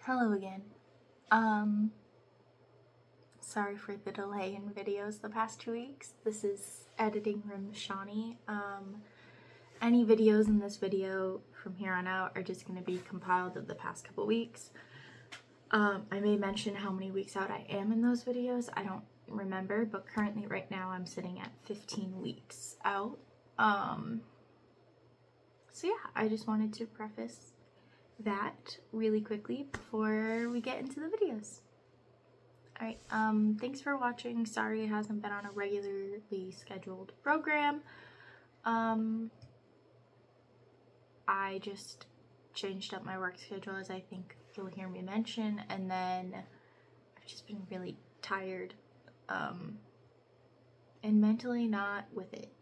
Hello again. Um, Sorry for the delay in videos the past 2 weeks. This is Editing Room Shawnee. Any videos in this video from here on out are just going to be compiled of the past couple weeks. I may mention how many weeks out I am in those videos. I don't remember, but currently right now I'm sitting at 15 weeks out. So yeah, I just wanted to preface that really quickly before we get into the videos. Alright, thanks for watching. Sorry it hasn't been on a regularly scheduled program. I just changed up my work schedule, as I think you'll hear me mention, and then I've just been really tired, and mentally not with it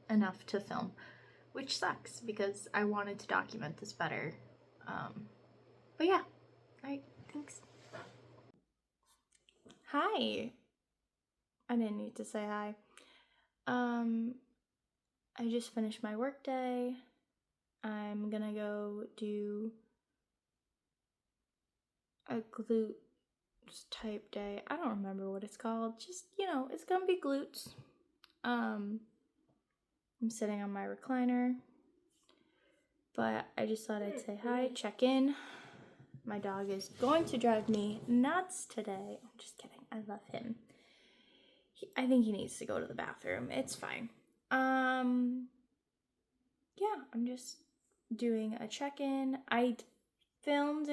enough to film, which sucks because I wanted to document this better. But yeah, alright, thanks. Hi. I didn't need to say hi. I just finished my work day. I'm gonna go do a glutes type day. I don't remember what it's called. Just, it's gonna be glutes. I'm sitting on my recliner, but I just thought I'd say hi, check in. My dog is going to drive me nuts today. I'm just kidding. I love him. I think he needs to go to the bathroom. It's fine. Yeah, I'm just doing a check-in. I filmed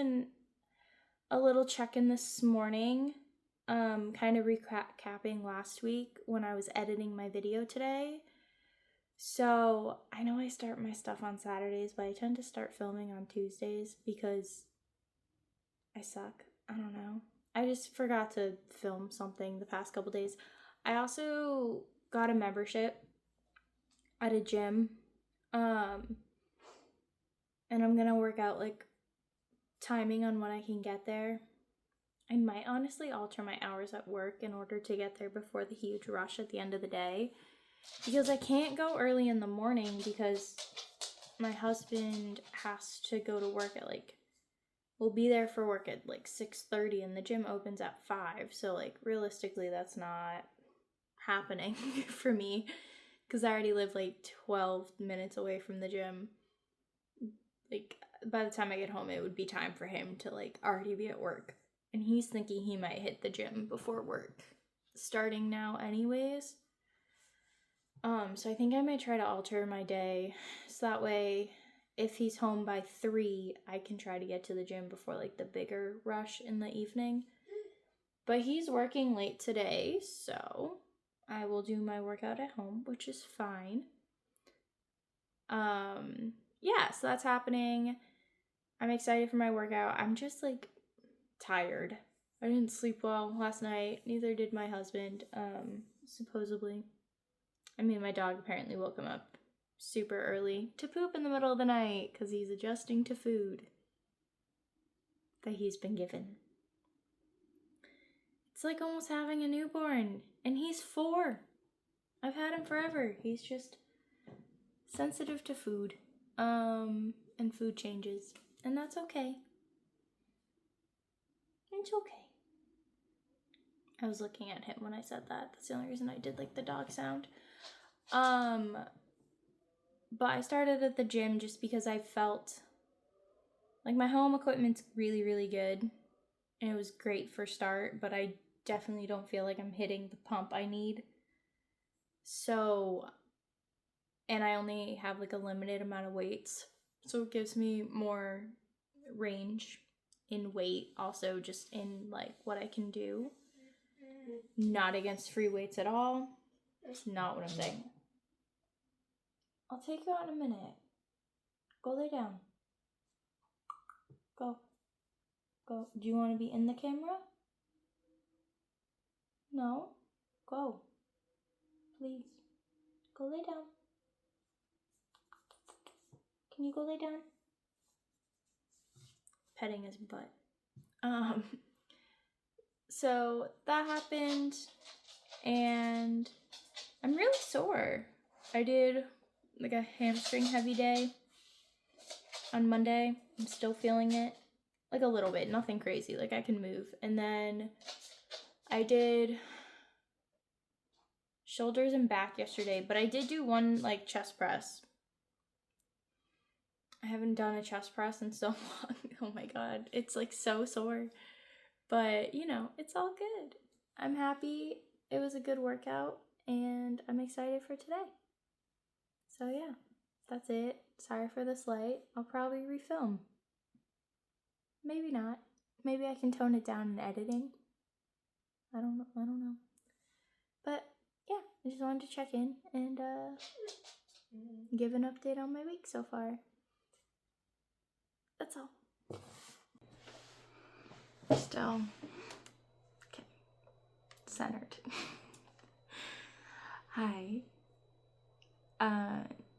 a little check-in this morning, kind of recapping last week when I was editing my video today. So I know I start my stuff on Saturdays, but I tend to start filming on Tuesdays because I suck. I don't know. I just forgot to film something the past couple days. I also got a membership at a gym, and I'm gonna work out like timing on when I can get there. I might honestly alter my hours at work in order to get there before the huge rush at the end of the day, because I can't go early in the morning because my husband has to go to work at we'll be there for work at 6:30 and the gym opens at 5, so realistically that's not happening for me because I already live 12 minutes away from the gym. By the time I get home it would be time for him to already be at work, and he's thinking he might hit the gym before work starting now anyways. So I think I might try to alter my day so that way if he's home by 3 I can try to get to the gym before the bigger rush in the evening. But he's working late today, so I will do my workout at home, which is fine. Yeah, so that's happening. I'm excited for my workout. I'm just tired. I didn't sleep well last night. Neither did my husband, supposedly. I mean, my dog apparently woke him up super early to poop in the middle of the night because he's adjusting to food that he's been given. It's like almost having a newborn, and he's 4. I've had him forever. He's just sensitive to food, and food changes, and that's okay. It's okay. I was looking at him when I said that. That's the only reason I did the dog sound. But I started at the gym just because I felt my home equipment's really, really good, and it was great for start, but I definitely don't feel like I'm hitting the pump I need. So, and I only have a limited amount of weights, so it gives me more range in weight, also just in what I can do. Not against free weights at all. That's not what I'm saying. I'll take you out in a minute. Go lay down. Go. Go. Do you want to be in the camera? No? Go. Please. Go lay down. Can you go lay down? Petting his butt. So that happened, and I'm really sore. I did a hamstring heavy day on Monday. I'm still feeling it. like a little bit, nothing crazy, like I can move. And then I did shoulders and back yesterday, but I did do one like chest press. I haven't done a chest press in so long. Oh my god, it's like so sore. But you know, it's all good. I'm happy. It was a good workout and I'm excited for today. So yeah, that's it. Sorry for this light. I'll probably refilm. Maybe not. Maybe I can tone it down in editing. I don't know. But yeah, I just wanted to check in and give an update on my week so far. That's all. Still okay. Centered. Hi.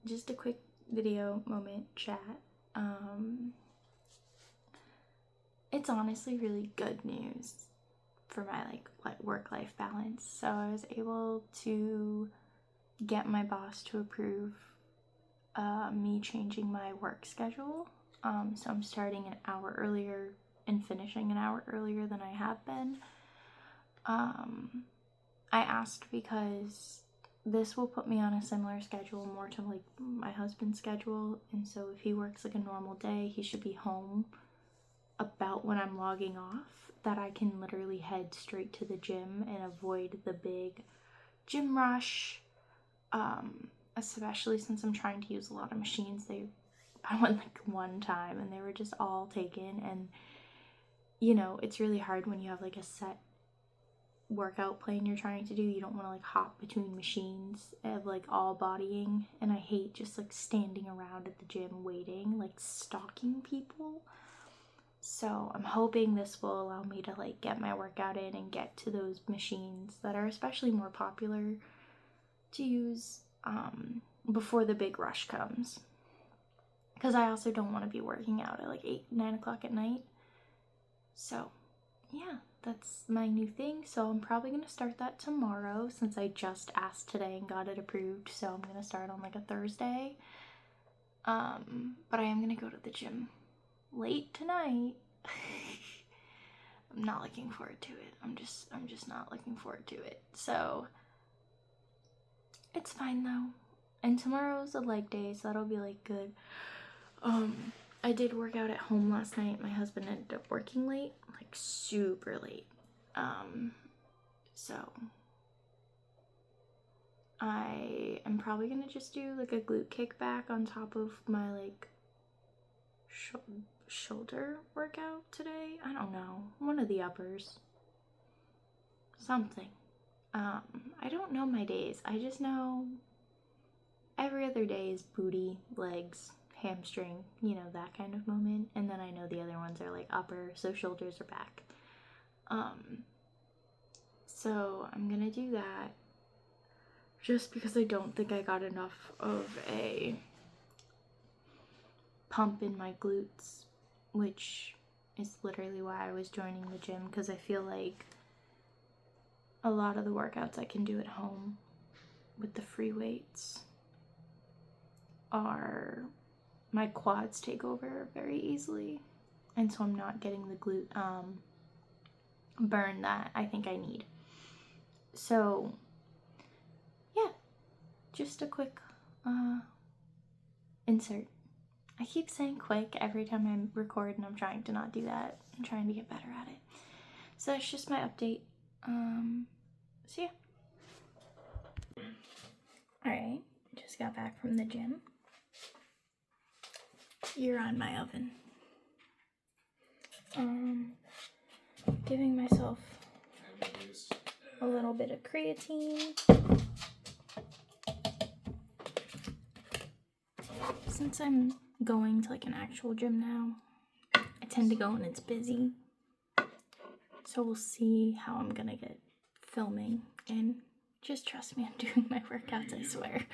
Just a quick video moment chat. It's honestly really good news for my like work-life balance. So I was able to get my boss to approve me changing my work schedule. So I'm starting an hour earlier and finishing an hour earlier than I have been. I asked because this will put me on a similar schedule, more to like my husband's schedule, and so if he works like a normal day, he should be home about when I'm logging off, that I can literally head straight to the gym and avoid the big gym rush, especially since I'm trying to use a lot of machines. I went like one time and they were just all taken, and you know, it's really hard when you have like a set workout plan you're trying to do. You don't want to like hop between machines of like all bodying, and I hate just like standing around at the gym waiting, like stalking people. So I'm hoping this will allow me to like get my workout in and get to those machines that are especially more popular to use before the big rush comes, because I also don't want to be working out at like 8-9 o'clock at night. So yeah, that's my new thing. So I'm probably going to start that tomorrow, since I just asked today and got it approved. So I'm going to start on like a Thursday. But I am going to go to the gym late tonight. I'm not looking forward to it. I'm just not looking forward to it. So it's fine though. And tomorrow's a leg day, so that'll be like good. I did work out at home last night. My husband ended up working late, like super late. So I am probably gonna just do like a glute kickback on top of my like shoulder workout today. I don't know, one of the uppers, something. I don't know my days. I just know every other day is booty, legs, hamstring, you know, that kind of moment. And then I know the other ones are like upper, so shoulders or back. So I'm gonna do that just because I don't think I got enough of a pump in my glutes, which is literally why I was joining the gym, because I feel like a lot of the workouts I can do at home with the free weights are, my quads take over very easily, and so I'm not getting the glute burn that I think I need. So yeah, just a quick insert. I keep saying quick every time I record, and I'm trying to not do that. I'm trying to get better at it. So that's just my update. So yeah. Alright, just got back from the gym. You're on my oven. Giving myself a little bit of creatine. Since I'm going to like an actual gym now, I tend to go when it's busy. So we'll see how I'm gonna get filming, and just trust me, I'm doing my workouts, I swear.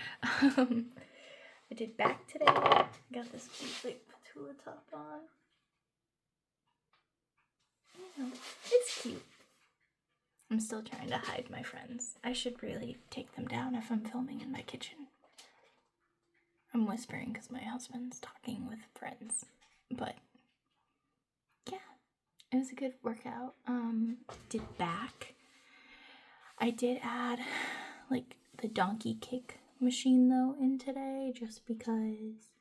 I did back today. Got this cute like patula top on. You know, it's cute. I'm still trying to hide my friends. I should really take them down if I'm filming in my kitchen. I'm whispering because my husband's talking with friends. But yeah, was a good workout. Did back. I did add like the donkey kick machine though in today just because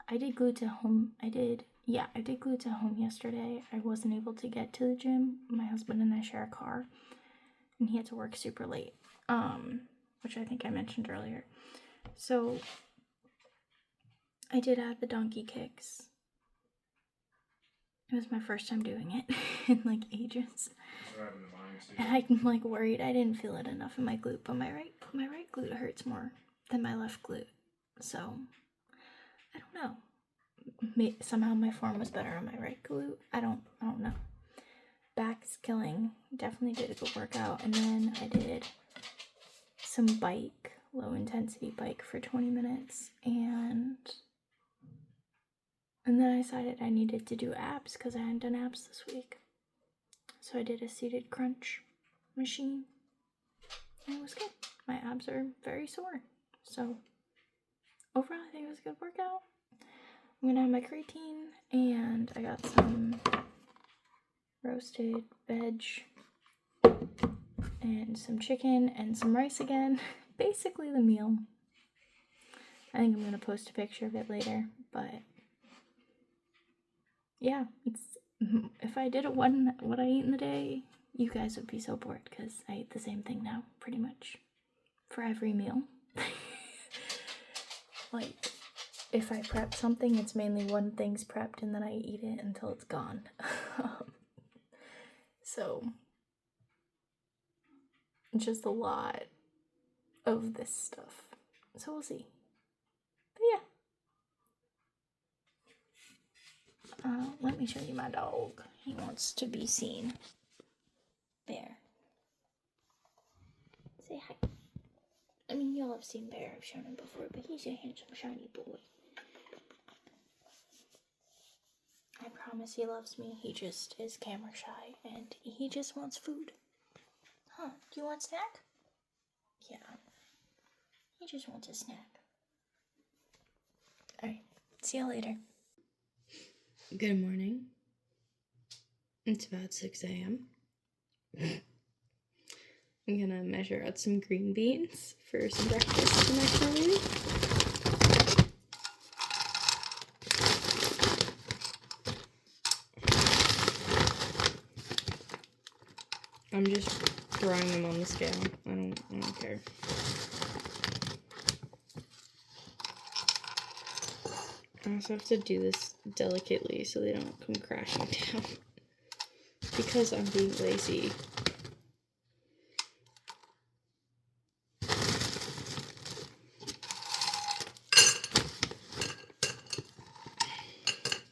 I did glue to home. I did glue to home yesterday. I wasn't able to get to the gym. My husband and I share a car and he had to work super late. Which I think I mentioned earlier. So I did add the donkey kicks. It was my first time doing it in like ages. And I'm like worried I didn't feel it enough in my glute, but my right glute hurts more than my left glute. So I don't know. Somehow my form was better on my right glute. I don't know. Back's killing. Definitely did a good workout. And then I did some low intensity bike for 20 minutes. And then I decided I needed to do abs because I hadn't done abs this week. So I did a seated crunch machine. And it was good. My abs are very sore. So overall, I think it was a good workout. I'm going to have my creatine. And I got some roasted veg and some chicken and some rice again. Basically the meal. I think I'm going to post a picture of it later. But yeah, if I did what I eat in the day, you guys would be so bored because I eat the same thing now, pretty much, for every meal. Like, if I prep something, it's mainly one thing's prepped and then I eat it until it's gone. So, just a lot of this stuff. So we'll see. But yeah. Let me show you my dog. He wants to be seen. Bear. Say hi. I mean, y'all have seen Bear. I've shown him before, but he's a handsome, shiny boy. I promise he loves me. He just is camera shy, and he just wants food. Huh? Do you want a snack? Yeah. He just wants a snack. Alright. See you later. Good morning. It's about 6 a.m. I'm gonna measure out some green beans for some breakfast to microwave. I'm just throwing them on the scale. I don't care. I also have to do this delicately so they don't come crashing down. Because I'm being lazy.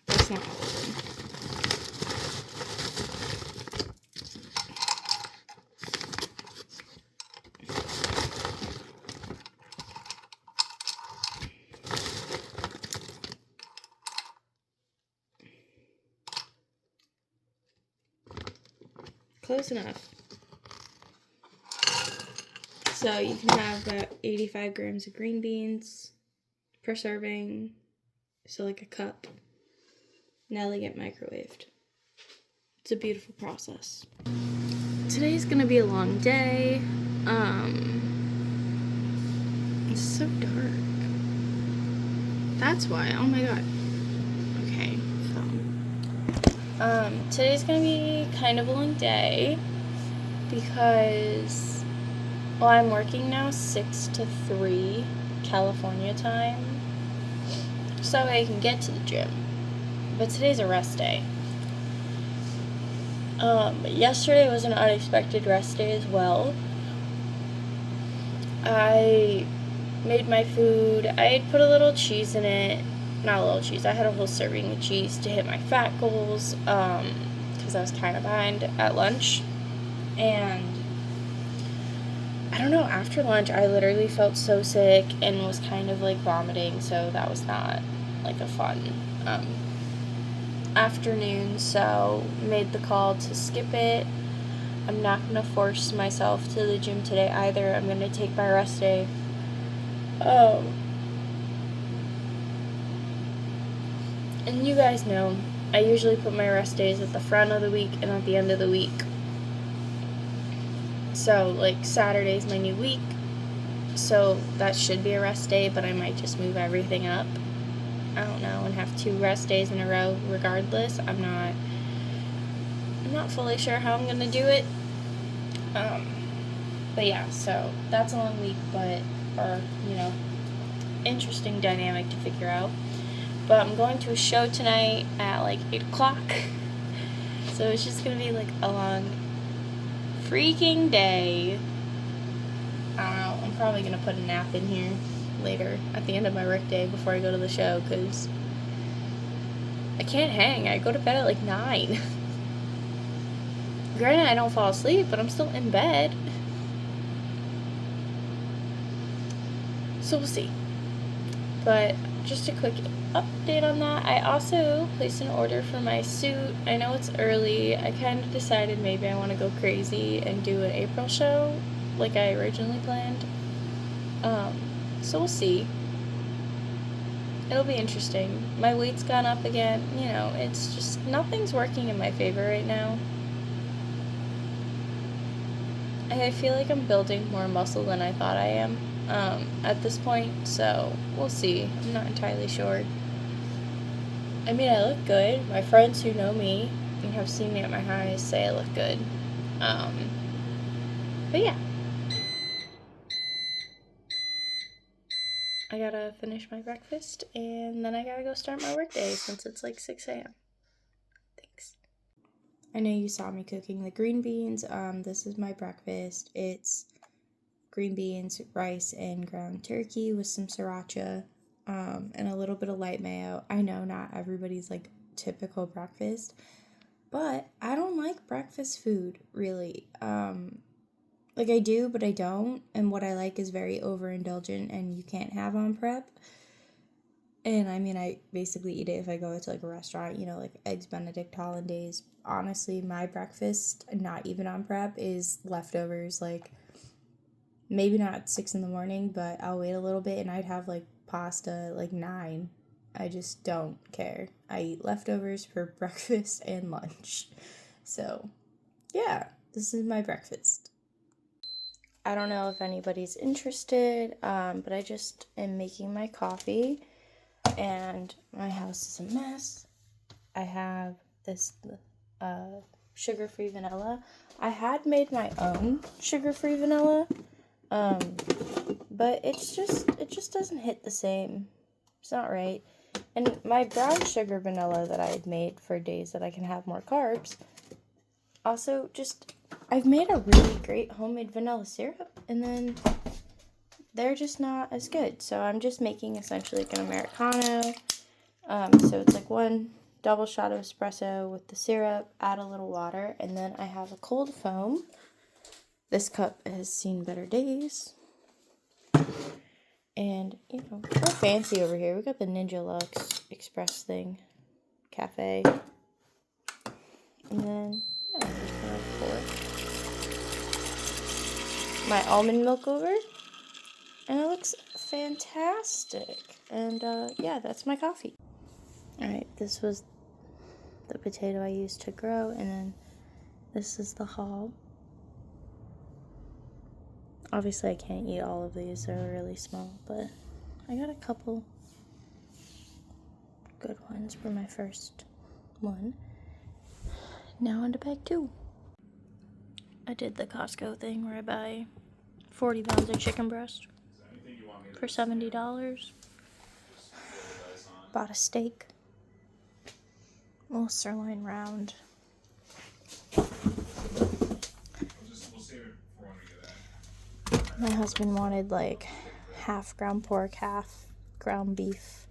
That's not all of them. Close enough. So you can have about 85 grams of green beans per serving. So like a cup. Now they get microwaved. It's a beautiful process. Today's gonna be a long day. It's so dark. That's why. Oh my god. Okay, phone. Today's gonna be kind of a long day because, well, I'm working now 6 to 3 California time, so I can get to the gym. But today's a rest day. Yesterday was an unexpected rest day as well. I made my food. I had put a little cheese in it. Not a little cheese. I had a whole serving of cheese to hit my fat goals, because I was kind of behind at lunch. And I don't know, after lunch, I literally felt so sick and was kind of like vomiting, so that was not like a fun afternoon, so made the call to skip it. I'm not going to force myself to the gym today either. I'm going to take my rest day. And you guys know, I usually put my rest days at the front of the week and at the end of the week. So, like, Saturday's my new week, so that should be a rest day, but I might just move everything up. I don't know, and have 2 rest days in a row regardless. I'm not fully sure how I'm gonna do it. But yeah, so that's a long week, interesting dynamic to figure out. But I'm going to a show tonight at like 8 o'clock. So it's just gonna be like a long freaking day. I don't know, I'm probably gonna put a nap in here later at the end of my work day before I go to the show, because I can't hang. I go to bed at like 9. Granted, I don't fall asleep, but I'm still in bed. So we'll see. But just a quick update on that. I also placed an order for my suit. I know it's early. I kind of decided maybe I want to go crazy and do an April show like I originally planned. So we'll see. It'll be interesting. My weight's gone up again. You know, it's just nothing's working in my favor right now. I feel like I'm building more muscle than I thought I am at this point, so we'll see. I'm not entirely sure. I mean, I look good. My friends who know me and have seen me at my highest say I look good. But yeah. I gotta finish my breakfast, and then I gotta go start my workday since it's like 6 a.m. Thanks. I know you saw me cooking the green beans. This is my breakfast. It's green beans, rice, and ground turkey with some sriracha, and a little bit of light mayo. I know not everybody's like typical breakfast, but I don't like breakfast food, really. Like I do, but I don't, and what I like is very overindulgent and you can't have on prep. And I mean, I basically eat it if I go to like a restaurant, you know, like Eggs Benedict Hollandaise. Honestly, my breakfast, not even on prep, is leftovers. Like, maybe not at 6 in the morning, but I'll wait a little bit and I'd have like pasta like 9. I just don't care. I eat leftovers for breakfast and lunch. So, yeah, this is my breakfast. I don't know if anybody's interested, but I just am making my coffee, and my house is a mess. I have this sugar-free vanilla. I had made my own sugar-free vanilla, but it just doesn't hit the same. It's not right. And my brown sugar vanilla that I had made for days that I can have more carbs, also just, I've made a really great homemade vanilla syrup, and then they're just not as good. So I'm just making essentially like an Americano. So it's like 1 double shot of espresso with the syrup, add a little water, and then I have a cold foam. This cup has seen better days. And, you know, we're fancy over here. We got the Ninja Luxe Express thing, cafe. And then, yeah, just gonna pour my almond milk over. And it looks fantastic. And, yeah, that's my coffee. Alright, this was the potato I used to grow, and then this is the hull. Obviously, I can't eat all of these, they're really small, but I got a couple good ones for my first one. Now on to bag 2. I did the Costco thing where I buy 40 pounds of chicken breast for $70. Bought a steak. A little sirloin round. My husband wanted like half ground pork, half ground beef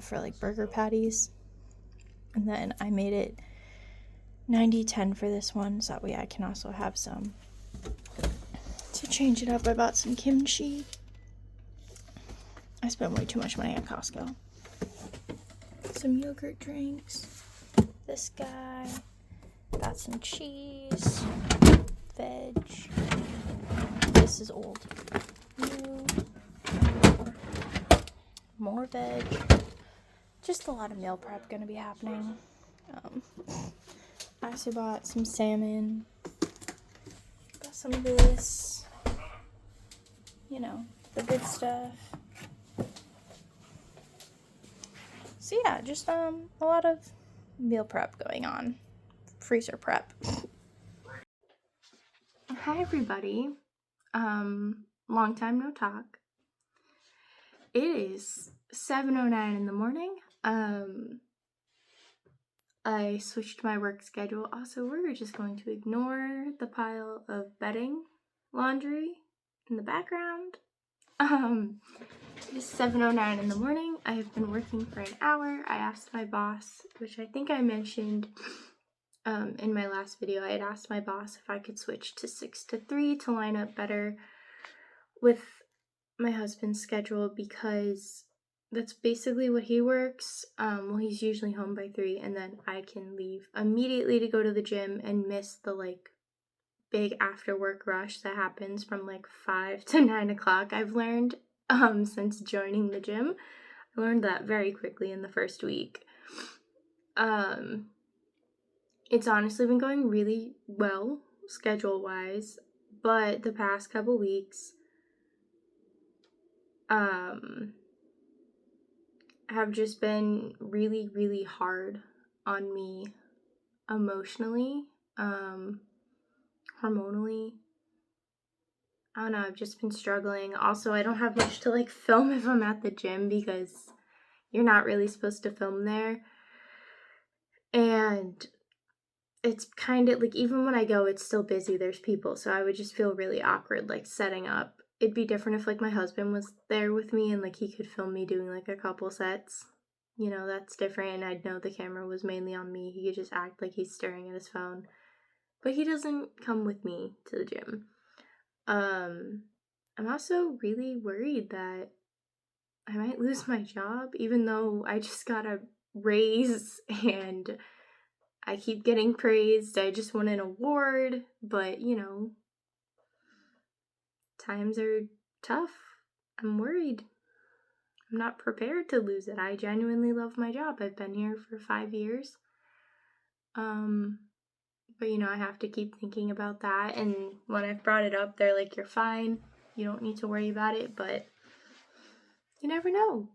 for like burger patties. And then I made it 90-10 for this one, so that way I can also have some. To change it up, I bought some kimchi. I spent way too much money at Costco. Some yogurt drinks. This guy. Got some cheese. Veg. This is old. New. More veg. just a lot of meal prep gonna be happening. I also bought some salmon, got some of this, you know, the good stuff. So yeah, just a lot of meal prep going on, freezer prep. Hi everybody, long time no talk. It is 7:09 in the morning. I switched my work schedule. Also, we're just going to ignore the pile of bedding laundry in the background. It is 7:09 in the morning. I have been working for an hour. I asked my boss, which I think I mentioned in my last video, I had asked my boss if I could switch to 6 to 3 to line up better with my husband's schedule, because that's basically what he works. Well, he's usually home by 3, and then I can leave immediately to go to the gym and miss the like big after work rush that happens from like 5 to 9 o'clock. I've learned since joining the gym. I learned that very quickly in the first week. It's honestly been going really well schedule wise, but the past couple weeks have just been really, really hard on me emotionally, hormonally. I don't know, I've just been struggling. Also, I don't have much to like film if I'm at the gym, because you're not really supposed to film there. And it's kind of like, even when I go, it's still busy, there's people, so I would just feel really awkward like setting up. It'd be different if like my husband was there with me and like he could film me doing like a couple sets. You know, that's different, and I'd know the camera was mainly on me. He could just act like he's staring at his phone. But he doesn't come with me to the gym. I'm also really worried that I might lose my job, even though I just got a raise and I keep getting praised. I just won an award, but you know, times are tough. I'm worried. I'm not prepared to lose it. I genuinely love my job. I've been here for 5 years. But you know, I have to keep thinking about that, and when I've brought it up, they're like, you're fine, you don't need to worry about it, but you never know.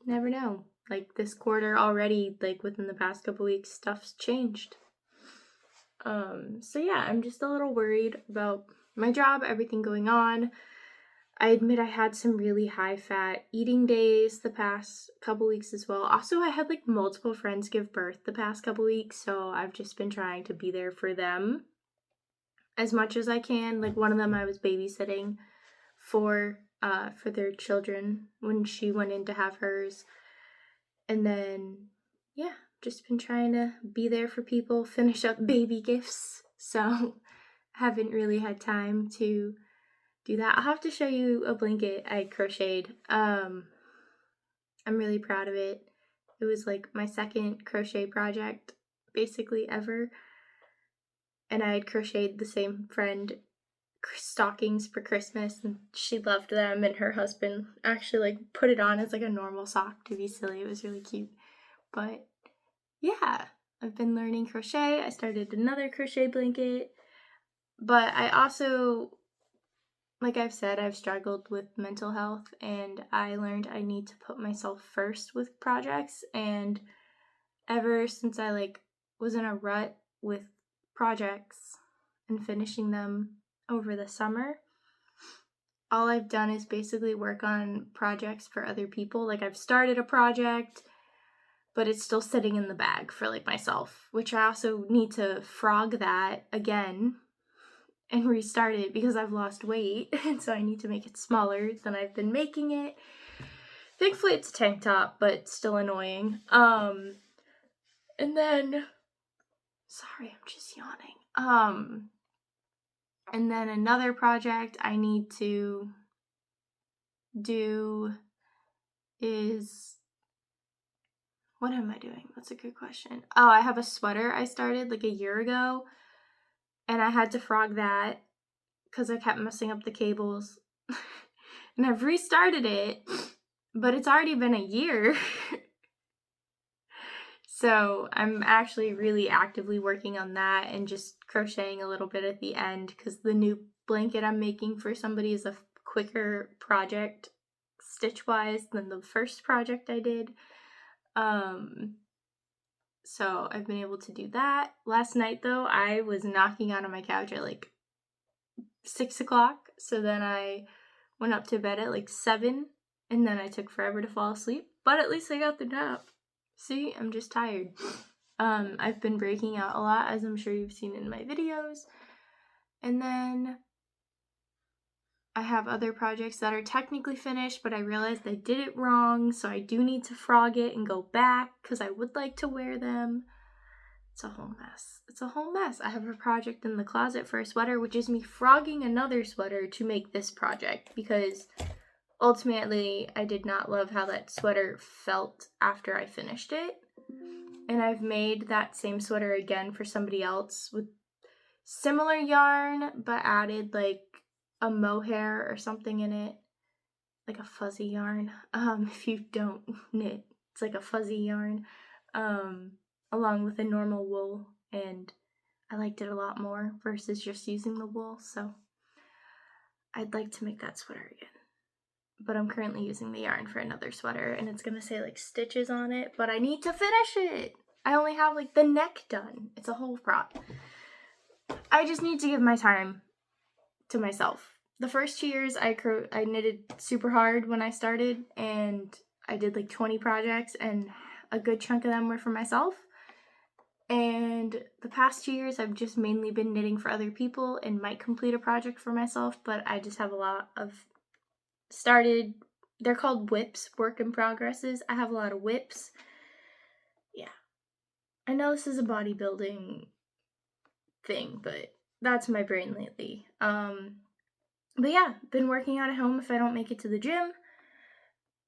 Never know. Like this quarter already, like within the past couple weeks, stuff's changed. So yeah, I'm just a little worried about my job, everything going on. I admit I had some really high fat eating days the past couple weeks as well. Also, I had like multiple friends give birth the past couple weeks, so I've just been trying to be there for them as much as I can. Like one of them I was babysitting for their children when she went in to have hers. And then yeah, just been trying to be there for people, finish up baby gifts. So haven't really had time to do that. I'll have to show you a blanket I crocheted. I'm really proud of it. It was like my second crochet project basically ever. And I had crocheted the same friend stockings for Christmas, and she loved them, and her husband actually like put it on as like a normal sock to be silly. It was really cute. But yeah, I've been learning crochet. I started another crochet blanket. But I also, like I've said, I've struggled with mental health, and I learned I need to put myself first with projects. And ever since I like was in a rut with projects and finishing them over the summer, all I've done is basically work on projects for other people. Like I've started a project, but it's still sitting in the bag for like myself, which I also need to frog that again and restart it because I've lost weight, and so I need to make it smaller than I've been making it. Thankfully it's a tank top, but still annoying. And then sorry, I'm just yawning. And then another project I need to do is, what am I doing? That's a good question. Oh, I have a sweater I started like a year ago, and I had to frog that because I kept messing up the cables. And I've restarted it, but it's already been a year. So I'm actually really actively working on that and just crocheting a little bit at the end because the new blanket I'm making for somebody is a quicker project stitch-wise than the first project I did. So I've been able to do that. Last night, though, I was knocking out on my couch at like 6 o'clock. So then I went up to bed at like 7, and then I took forever to fall asleep. But at least I got the nap. See, I'm just tired. I've been breaking out a lot, as I'm sure you've seen in my videos. And then I have other projects that are technically finished, but I realized I did it wrong, so I do need to frog it and go back because I would like to wear them. It's a whole mess. It's a whole mess. I have a project in the closet for a sweater, which is me frogging another sweater to make this project because ultimately I did not love how that sweater felt after I finished it. And I've made that same sweater again for somebody else with similar yarn, but added like a mohair or something in it, like a fuzzy yarn. If you don't knit, it's like a fuzzy yarn, along with a normal wool, and I liked it a lot more versus just using the wool, so I'd like to make that sweater again. But I'm currently using the yarn for another sweater, and it's gonna say like stitches on it, but I need to finish it. I only have like the neck done. It's a whole prop. I just need to give my time to myself. The first 2 years I knitted super hard when I started, and I did like 20 projects, and a good chunk of them were for myself. And the past 2 years I've just mainly been knitting for other people and might complete a project for myself, but I just have a lot of started, they're called whips, work in progresses. I have a lot of whips. Yeah. I know this is a bodybuilding thing, but that's my brain lately. But yeah, been working out at home if I don't make it to the gym.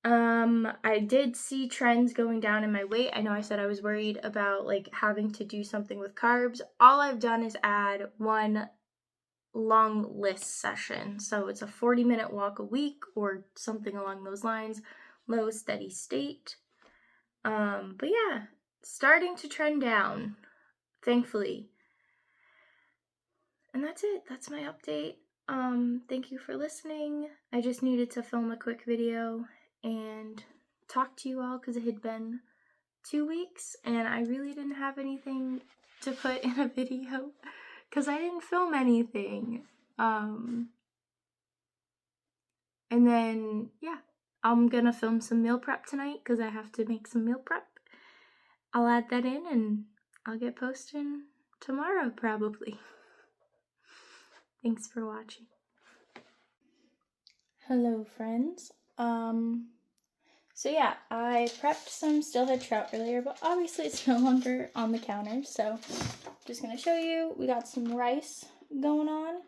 I did see trends going down in my weight. I know I said I was worried about like having to do something with carbs. All I've done is add one long list session. So it's a 40-minute walk a week or something along those lines, low steady state. But yeah, starting to trend down, thankfully. And that's it. That's my update. Thank you for listening. I just needed to film a quick video and talk to you all because it had been 2 weeks and I really didn't have anything to put in a video because I didn't film anything. And then, yeah, I'm gonna film some meal prep tonight because I have to make some meal prep. I'll add that in and I'll get posting tomorrow probably. Thanks for watching. Hello, friends. So yeah, I prepped some stillhead trout earlier, but obviously it's no longer on the counter, so just gonna show you. We got some rice going on.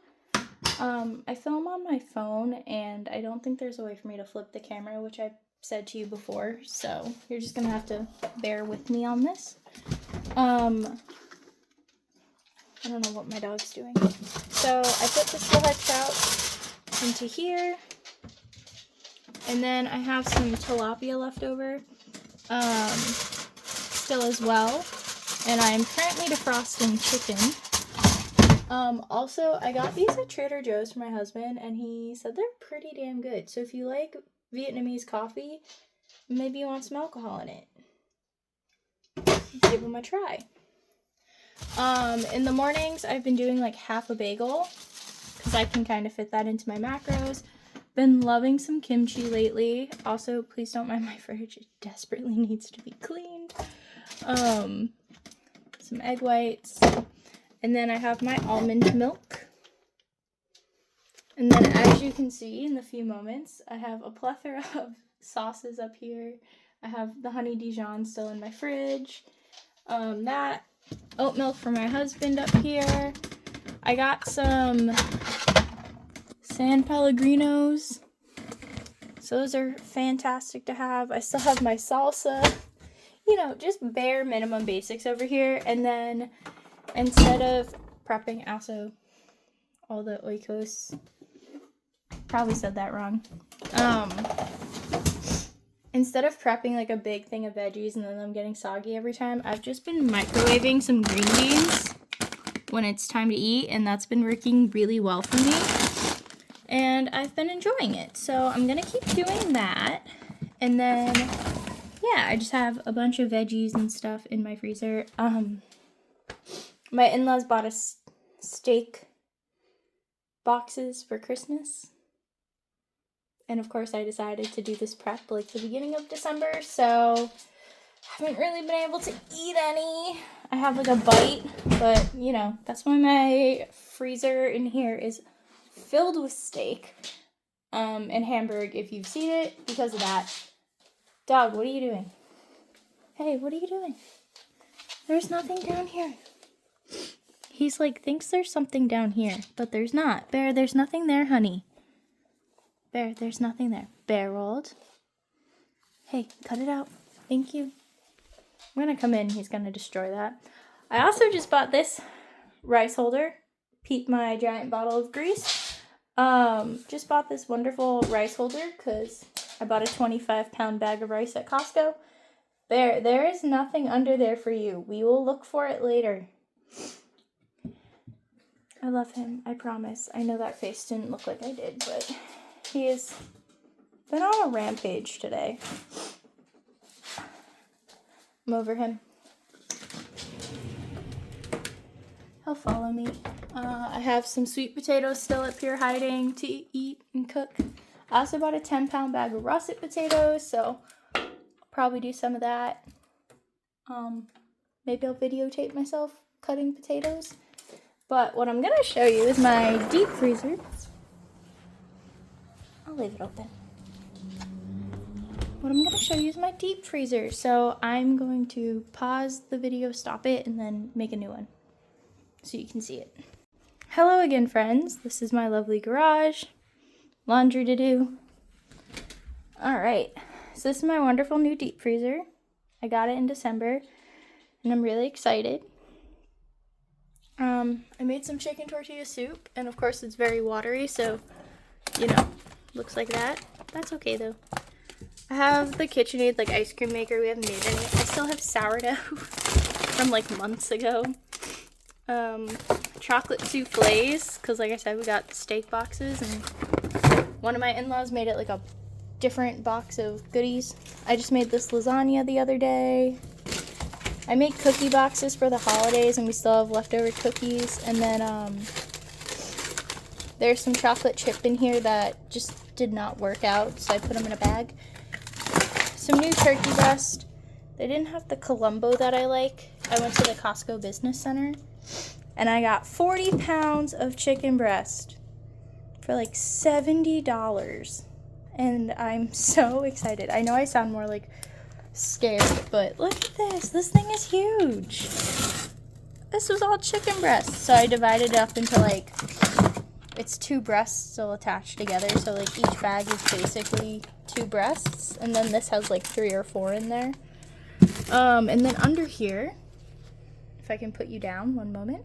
I film on my phone, and I don't think there's a way for me to flip the camera, which I said to you before, so you're just gonna have to bear with me on this. I don't know what my dog's doing. So I put the stillhead trout into here. And then I have some tilapia left over still as well. And I am currently defrosting chicken. Also, I got these at Trader Joe's for my husband, and he said they're pretty damn good. So if you like Vietnamese coffee, maybe you want some alcohol in it. Give them a try. In the mornings, I've been doing like half a bagel because I can kind of fit that into my macros. Been loving some kimchi lately. Also, please don't mind my fridge. It desperately needs to be cleaned. Some egg whites. And then I have my almond milk. And then as you can see in a few moments, I have a plethora of sauces up here. I have the honey Dijon still in my fridge. That oat milk for my husband up here. I got some San Pellegrinos. So those are fantastic to have. I still have my salsa. You know, just bare minimum basics over here. And then instead of prepping also all the oikos, probably said that wrong. instead of prepping like a big thing of veggies and then them getting soggy every time, I've just been microwaving some green beans when it's time to eat, and that's been working really well for me. And I've been enjoying it. So I'm gonna keep doing that. And then, yeah, I just have a bunch of veggies and stuff in my freezer. My in-laws bought us steak boxes for Christmas. And of course I decided to do this prep like the beginning of December, so haven't really been able to eat any. I have like a bite, but you know, that's why my freezer in here is filled with steak and hamburg, if you've seen it, because of that. Dog, what are you doing? Hey, what are you doing? There's nothing down here. He's like, thinks there's something down here, but there's not. Bear, there's nothing there, honey. Bear, there's nothing there. Bear rolled. Hey, cut it out. Thank you. I'm gonna come in. He's gonna destroy that. I also just bought this rice holder. Peep my giant bottle of grease. Just bought this wonderful rice holder because I bought a 25-pound bag of rice at Costco. Bear, there is nothing under there for you. We will look for it later. I love him. I promise. I know that face didn't look like I did, but he has been on a rampage today. I'm over him. He'll follow me. I have some sweet potatoes still up here hiding to eat and cook. I also bought a 10-pound bag of russet potatoes, so I'll probably do some of that. Maybe I'll videotape myself cutting potatoes. But what I'm going to show you is my deep freezer. I'll leave it open. What I'm going to show you is my deep freezer. So I'm going to pause the video, stop it, and then make a new one so you can see it. Hello again, friends. This is my lovely garage. Laundry to do. Alright, so this is my wonderful new deep freezer. I got it in December, and I'm really excited. I made some chicken tortilla soup, and of course it's very watery, so, you know, looks like that. That's okay, though. I have the KitchenAid, like, ice cream maker. We haven't made any. I still have sourdough from, like, months ago. Chocolate soufflés, because, like I said, we got steak boxes, and one of my in-laws made it, like, a different box of goodies. I just made this lasagna the other day. I made cookie boxes for the holidays, and we still have leftover cookies. And then there's some chocolate chip in here that just did not work out, so I put them in a bag. Some new turkey breast. They didn't have the Columbo that I like. I went to the Costco Business Center, and I got 40 pounds of chicken breast for like $70. And I'm so excited. I know I sound more like scared, but look at this. This thing is huge. This was all chicken breast. So I divided it up into like, it's 2 breasts still attached together. So like each bag is basically 2 breasts. And then this has like 3 or 4 in there. And then under here, if I can put you down one moment.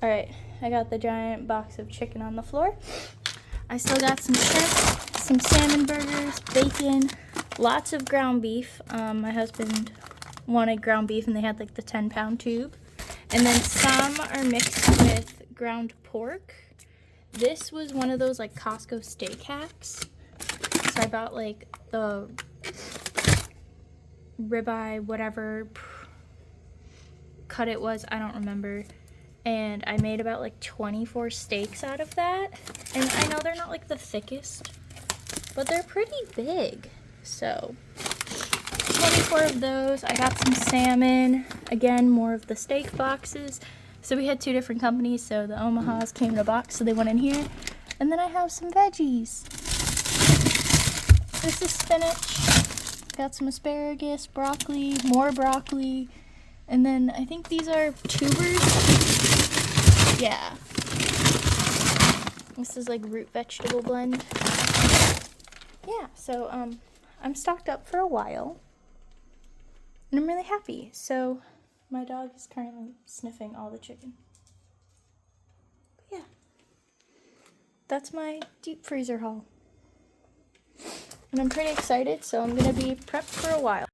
All right, I got the giant box of chicken on the floor. I still got some shrimp, some salmon burgers, bacon, lots of ground beef. My husband wanted ground beef, and they had like the 10-pound tube. And then some are mixed with ground pork. This was one of those like Costco steak hacks. So I bought like the ribeye, whatever cut it was, I don't remember. And I made about like 24 steaks out of that. And I know they're not like the thickest, but they're pretty big. So 24 of those. I got some salmon. Again, more of the steak boxes. So we had 2 different companies. So the Omahas came in a box, so they went in here. And then I have some veggies. This is spinach. Got some asparagus, broccoli, more broccoli. And then I think these are tubers. Yeah. This is like root vegetable blend. Yeah, so I'm stocked up for a while. And I'm really happy. So my dog is currently sniffing all the chicken. But yeah. That's my deep freezer haul. And I'm pretty excited, so I'm gonna be prepped for a while.